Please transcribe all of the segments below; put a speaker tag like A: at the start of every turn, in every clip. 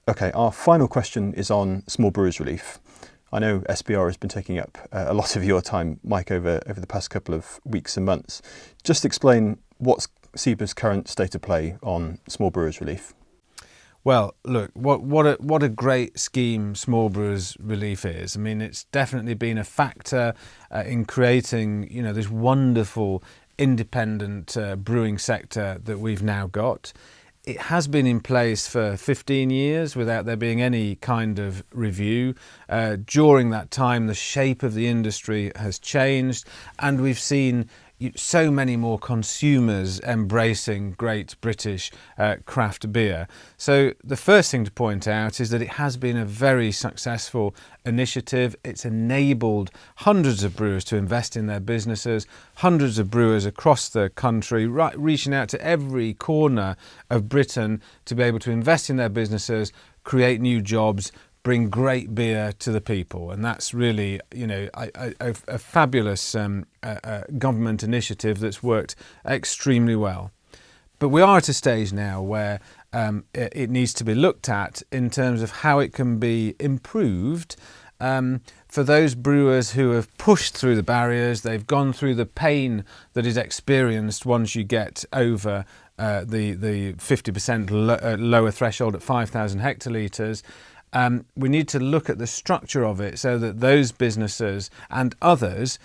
A: Okay, our final question is on small brewers relief. I know SBR has been taking up a lot of your time, Mike, over the past couple of weeks and months. Just explain what's SIBA's current state of play on small brewers relief.
B: Well, look, what a great scheme small brewers relief is. I mean, it's definitely been a factor in creating, this wonderful independent brewing sector that we've now got. It has been in place for 15 years without there being any kind of review. During that time, the shape of the industry has changed, and we've seen so many more consumers embracing great British craft beer. So the first thing to point out is that it has been a very successful initiative. It's enabled hundreds of brewers to invest in their businesses, hundreds of brewers across the country, reaching out to every corner of Britain to be able to invest in their businesses, create new jobs, bring great beer to the people. And that's really, a fabulous government initiative that's worked extremely well. But we are at a stage now where it needs to be looked at in terms of how it can be improved for those brewers who have pushed through the barriers. They've gone through the pain that is experienced once you get over the 50% lower threshold at 5,000 hectolitres. We need to look at the structure of it so that those businesses and others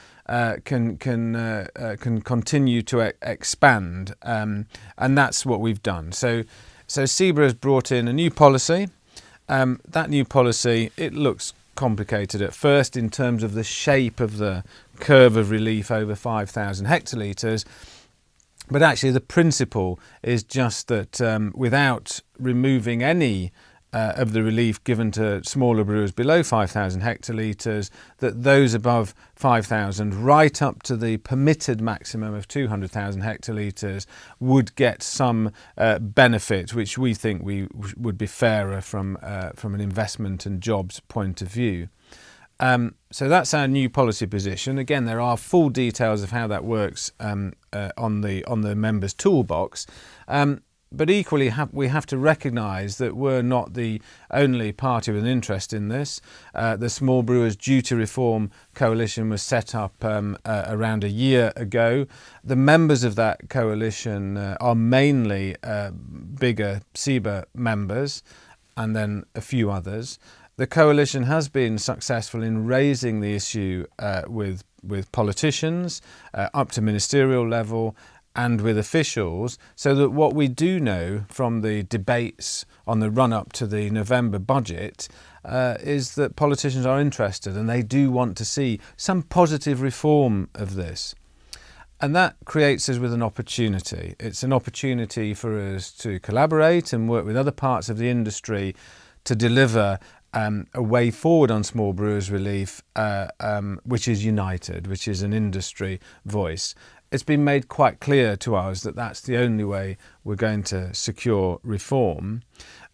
B: can continue to expand, and that's what we've done. So SIBA has brought in a new policy. That new policy, it looks complicated at first in terms of the shape of the curve of relief over 5,000 hectolitres. But actually the principle is just that without removing any of the relief given to smaller brewers below 5,000 hectolitres, that those above 5,000 right up to the permitted maximum of 200,000 hectolitres would get some benefit, which we think would be fairer from an investment and jobs point of view. So that's our new policy position. Again, there are full details of how that works on the members' toolbox. But equally, we have to recognise that we're not the only party with an interest in this. The Small Brewers Duty Reform Coalition was set up around a year ago. The members of that coalition are mainly bigger SIBA members and then a few others. The coalition has been successful in raising the issue with politicians up to ministerial level and with officials, so that what we do know from the debates on the run-up to the November budget is that politicians are interested and they do want to see some positive reform of this. And that creates us with an opportunity. It's an opportunity for us to collaborate and work with other parts of the industry to deliver a way forward on small brewers relief, which is united, which is an industry voice. It's been made quite clear to us that that's the only way we're going to secure reform.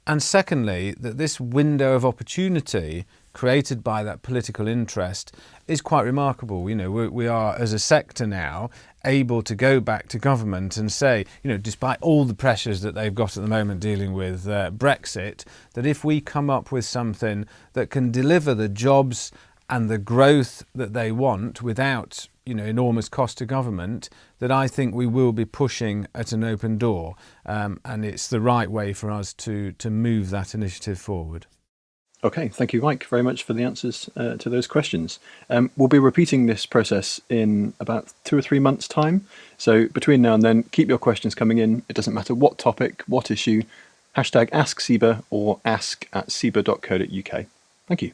B: And secondly, that this window of opportunity created by that political interest is quite remarkable. We are, as a sector now, able to go back to government and say, despite all the pressures that they've got at the moment dealing with Brexit, that if we come up with something that can deliver the jobs and the growth that they want without enormous cost to government, that I think we will be pushing at an open door, and it's the right way for us to move that initiative forward.
A: Okay, thank you, Mike, very much for the answers to those questions. We'll be repeating this process in about 2 or 3 months' time. So between now and then, keep your questions coming in. It doesn't matter what topic, what issue, #AskSIBA or ask@siba.co.uk. Thank you.